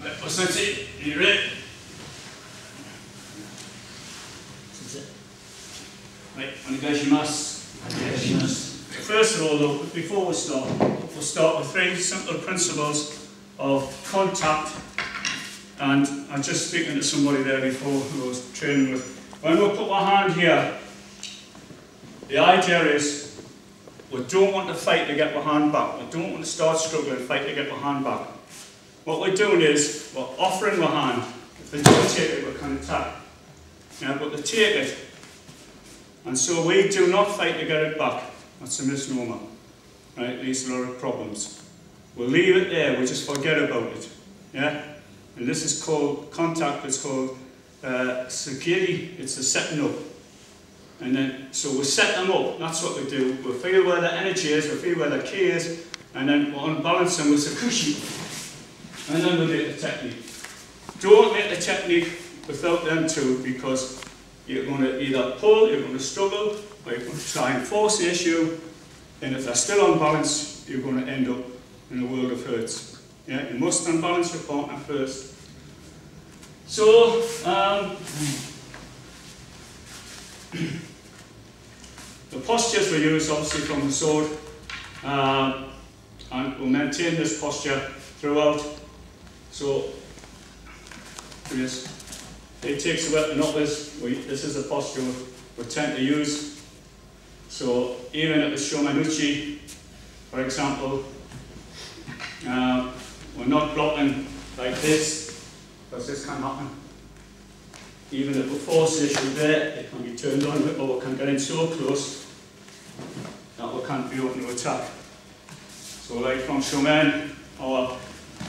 That's it. Are you ready? That's it. Right, on you guys. First of all though, before we start, we'll start with 3 simple principles of contact. And I'm just speaking to somebody there before who I was training with. When we put our hand here, the idea is we don't want to fight to get our hand back. We don't want to start struggling, fight to get our hand back. What we're doing is we're offering our hand. If they don't take it, we can attack. Yeah, but they take it. And so we do not fight to get it back. That's a misnomer. Right? Leads to a lot of problems. We'll leave it there, we just forget about it. Yeah? And this is called contact, it's called sakiri, it's a setting up. And then, so we set them up, that's what we do. We feel where the energy is, we feel where the key is, and then we unbalance them with sakushi. And then we make the technique. Don't make the technique without them two, because you're going to either pull, you're going to struggle, or you're going to try and force the issue, and if they're still unbalanced, you're going to end up in a world of hurts. Yeah, you must unbalance your partner first. So, the postures we use obviously from the sword, and we'll maintain this posture throughout. So, it takes the weapon upwards. This is a posture we tend to use. So, even at the Shomanuchi, for example, we're not blocking like this, because this can happen. Even if we force the issue there, it can be turned on, or we can get in so close that we can't be open to attack. So like from Shomen, our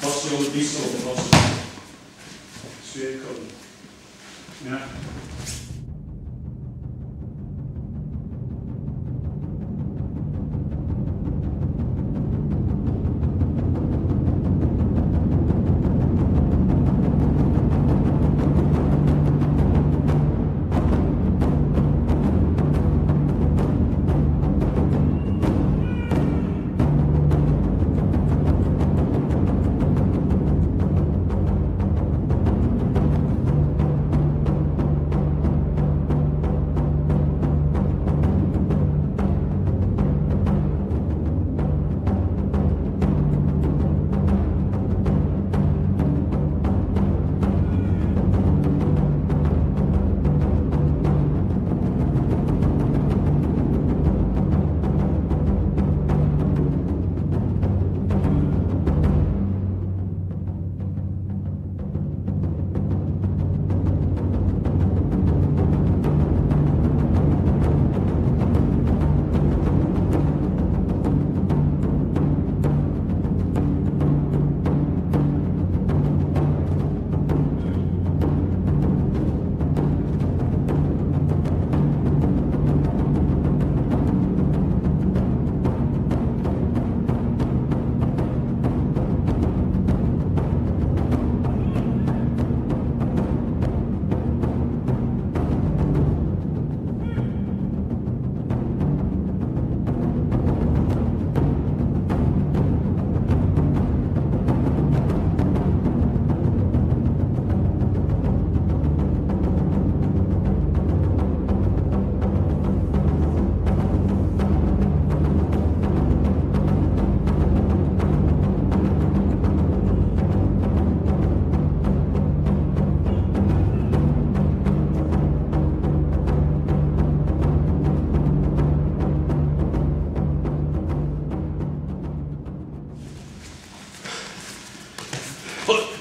posture would be sort of posture. Straight cutting. Yeah.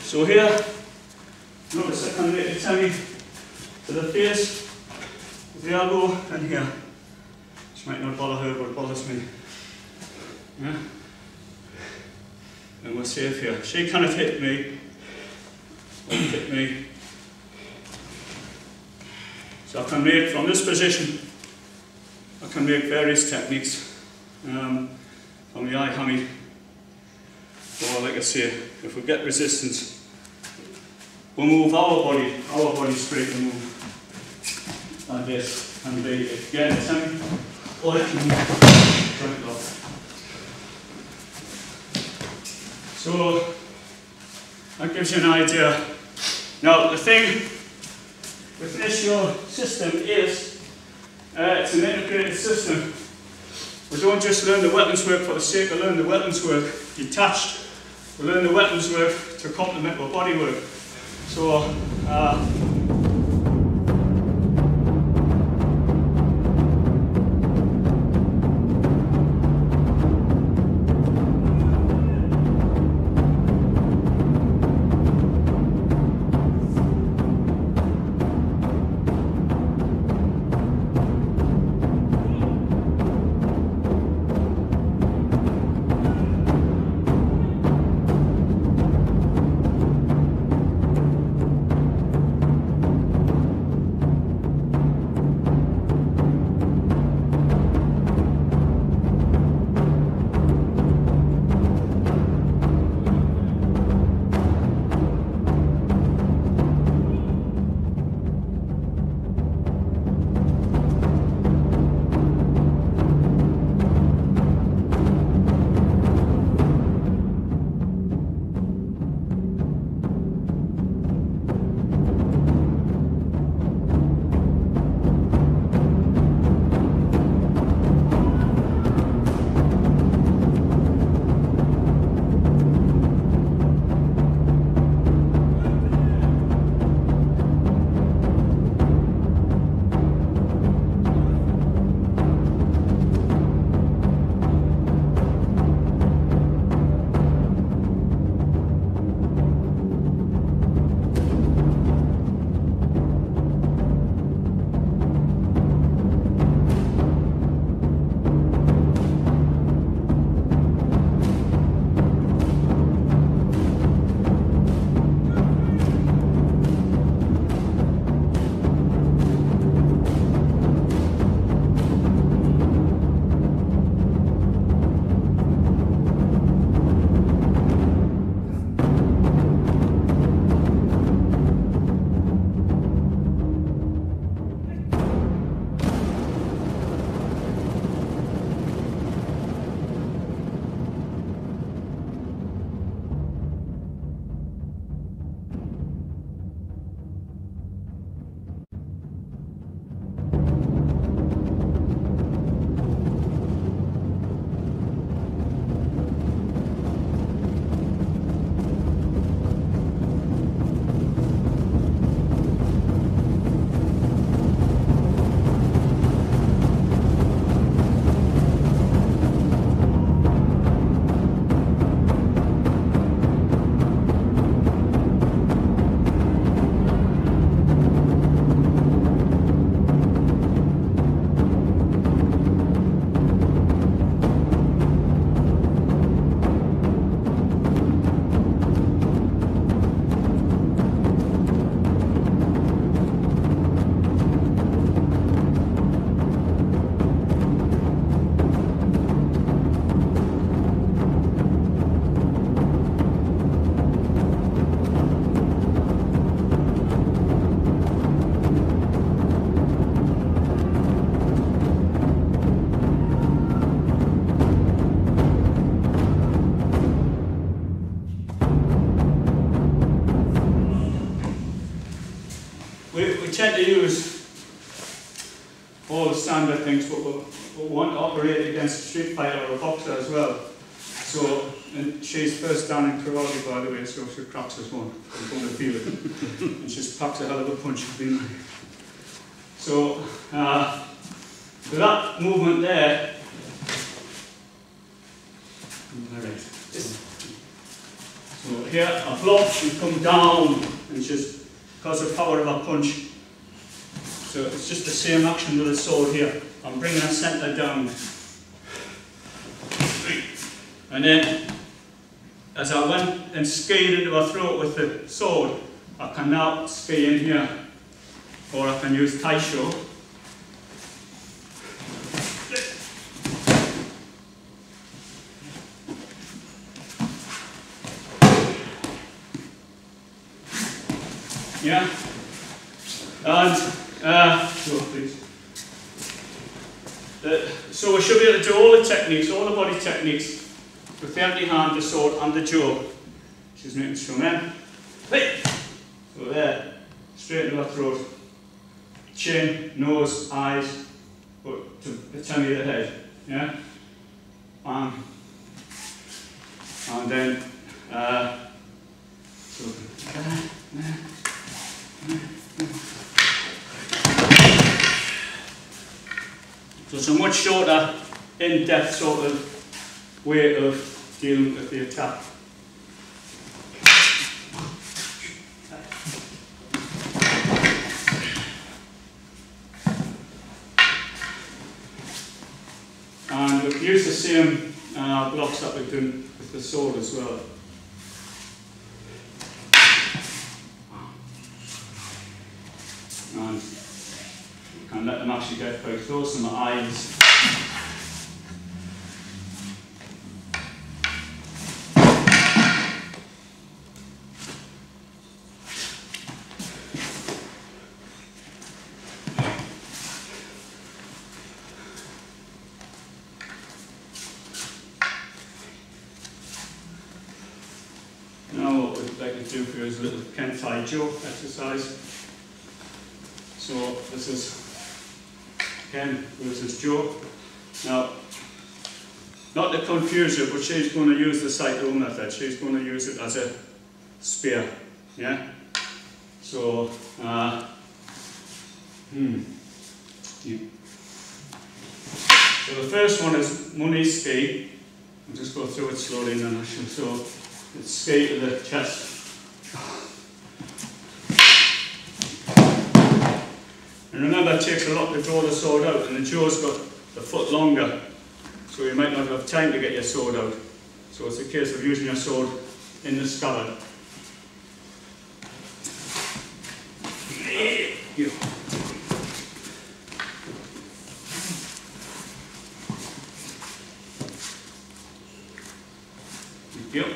So here, notice I can make the tummy to the face, the elbow, and here. Which might not bother her, but it bothers me. Yeah? And we're safe here. She cannot hit me, won't hit me. So I can make, from this position, I can make various techniques. From the eye hammy, or like I say, if we get resistance, we'll move our body straight and move like this, and be again tummy, or it can move joint lock. So, that gives you an idea. Now the thing with Nishio system is it's an integrated system. We don't just learn the weapons work for the sake of learning the weapons work detached. We learn the weapons work to complement our body work. So we tend to use all the standard things, but we want to operate against a street fighter or a boxer as well. So, and she's first down in karate, by the way, so she cracks us one. I'm going to feel it. And she's packs a hell of a punch. So, with that movement there, alright. So here, I block and come down, and just because of the power of that punch. So it's just the same action with the sword here. I'm bringing the centre down. And then, as I went and skied into her throat with the sword, I can now ski in here, or I can use taisho. Yeah, and go please. So we should be able to do all the techniques, all the body techniques, with the empty hand, the sword, and the jaw. She's making some men. Hey! So there, straight into the throat. Chin, nose, eyes, but to the tummy of the head. Yeah? And then, so it's a much shorter, in-depth sort of way of dealing with the attack. And we've used the same blocks that we've done with the sword as well. And you can let them actually get quite close to my eyes. Now what we'd like to do here is a little Kentai Joe exercise. So this is Ken versus Joe. Now, not to confuse you, but she's going to use the Saito method. She's going to use it as a spear. Yeah? So, yeah. So the first one is money ski. I'll just go through it slowly and then I shall. So it's ski to the chest. And remember, it takes a lot to draw the sword out, and the jaw's got the foot longer, so you might not have time to get your sword out. So it's a case of using your sword in the scabbard. Yeah. Yep.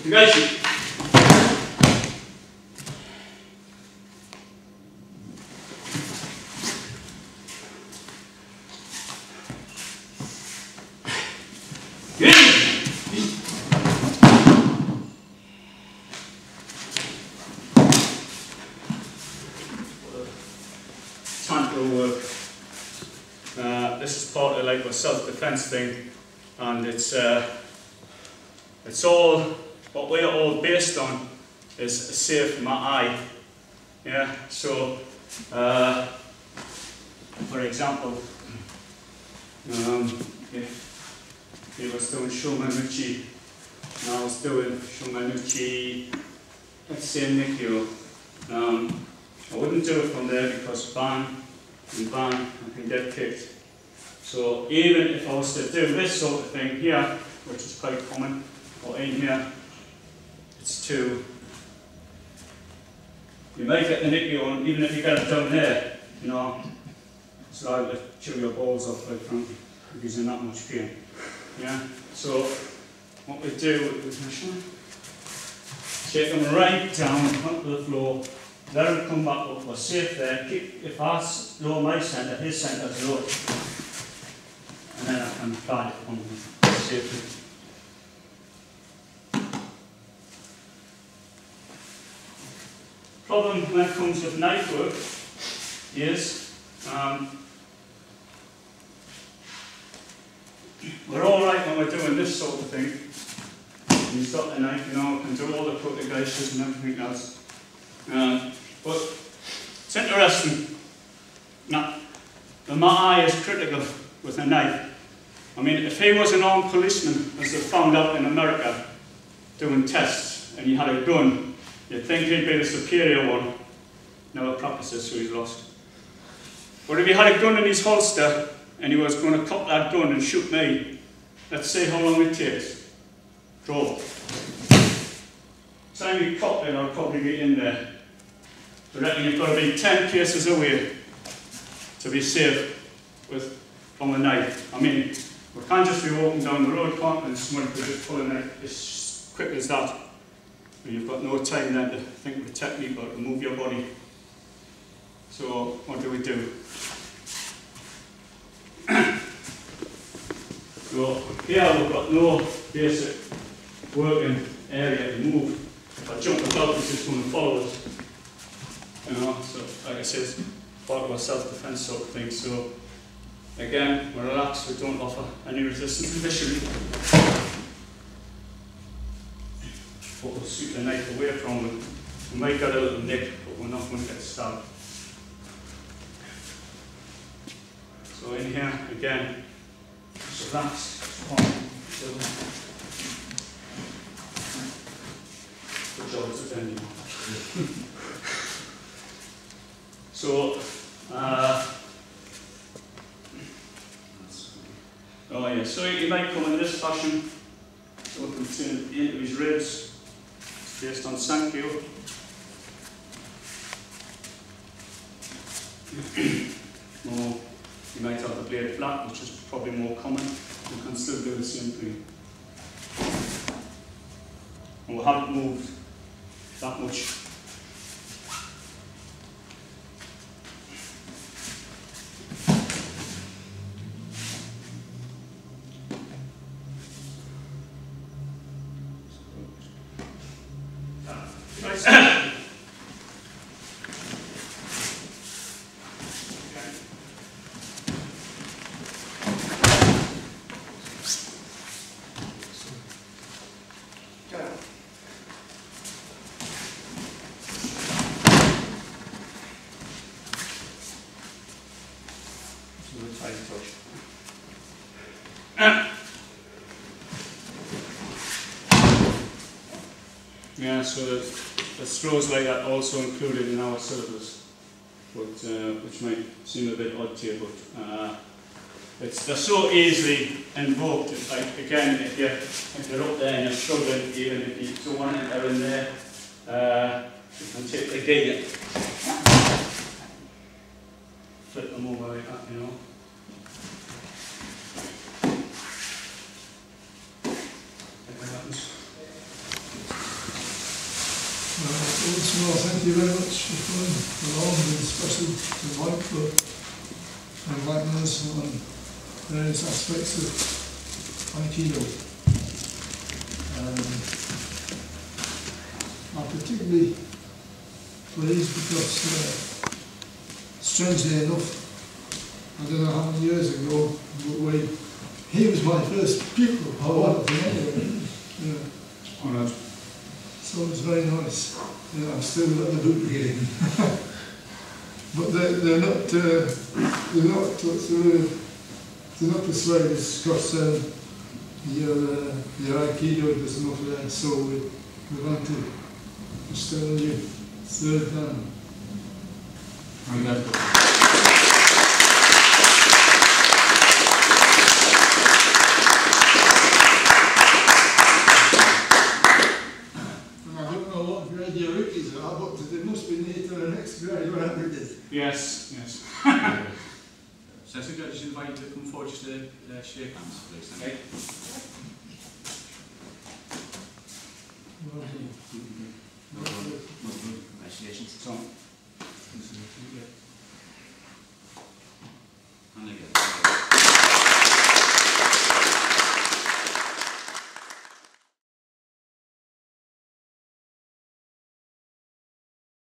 You guys see. Work. This is part of like a self-defense thing, and it's all what we're all based on is save my eye. Yeah. So, for example, if he was doing Shomanuchi, and I was doing Shomanuchi, let's say Nikyo, I wouldn't do it from there because bang and bang, I can get kicked. So even if I was to do this sort of thing here, which is quite common, or in here, it's two. You might get the Nikyo on, even if you get it down there, you know, it's like to chew your balls off, quite frankly, because you're not much pain. Yeah? So what we do is take them right down onto the floor. Let him come back up, we're safe there. If I lower my centre, his centre's low. And then I can guide it on safely. Problem when it comes with knife work is we're alright when we're doing this sort of thing. You've got the knife, you know, we can do all the protegations and everything else. But it's interesting. Now, my eye is critical with a knife. I mean, if he was an armed policeman, as they found out in America, doing tests, and he had a gun, you'd think he'd be the superior one. Never practices, so he's lost. But if he had a gun in his holster, and he was going to cock that gun and shoot me, let's see how long it takes. Draw. Time you cock it, I'll probably be in there. I reckon you've got to be 10 paces away to be safe from a knife. I mean, we can't just be walking down the road, can't we, and somebody could just pull a knife as quick as that. you've got no time then to think of a technique or to move your body. So what do we do? So here we've got no basic working area to move. If I jump about, it's just going to follow us. You know, so like I said, part of our self-defense sort of thing. So again, we're relaxed, we don't offer any resistance initially. But we'll sweep the knife away from them. We might get a little nick, but we're not going to get stabbed. So in here, again, just relax. Good job, it's a venue. So, oh yeah, so you might come in this fashion, so we can turn into his ribs, it's based on Sankyo. Or you might have the blade flat, which is probably more common. You can still do the same thing. And we haven't moved that much. Yeah, so the throws like that also included in our syllabus, but which might seem a bit odd to you, but they're so easily invoked. Like again, if you're up there and you're struggling, even if you don't want to enter in there, you can take the gear, flip them over like that, you know. Once more, thank you very much for coming along, and especially to Mike for enlightening us on various aspects of Aikido. I'm particularly pleased because, strangely enough, I don't know how many years ago, but he was my first pupil. Anyway. Yeah. Oh, no. So it was very nice. Yeah, I'm still at the boot again. But they're not persuaded because your Aikido doesn't offer that. So we want to start you third down. Yes, yes. So I think I just invite you to come forward just to shake hands, please. Okay. Well, Congratulations. So,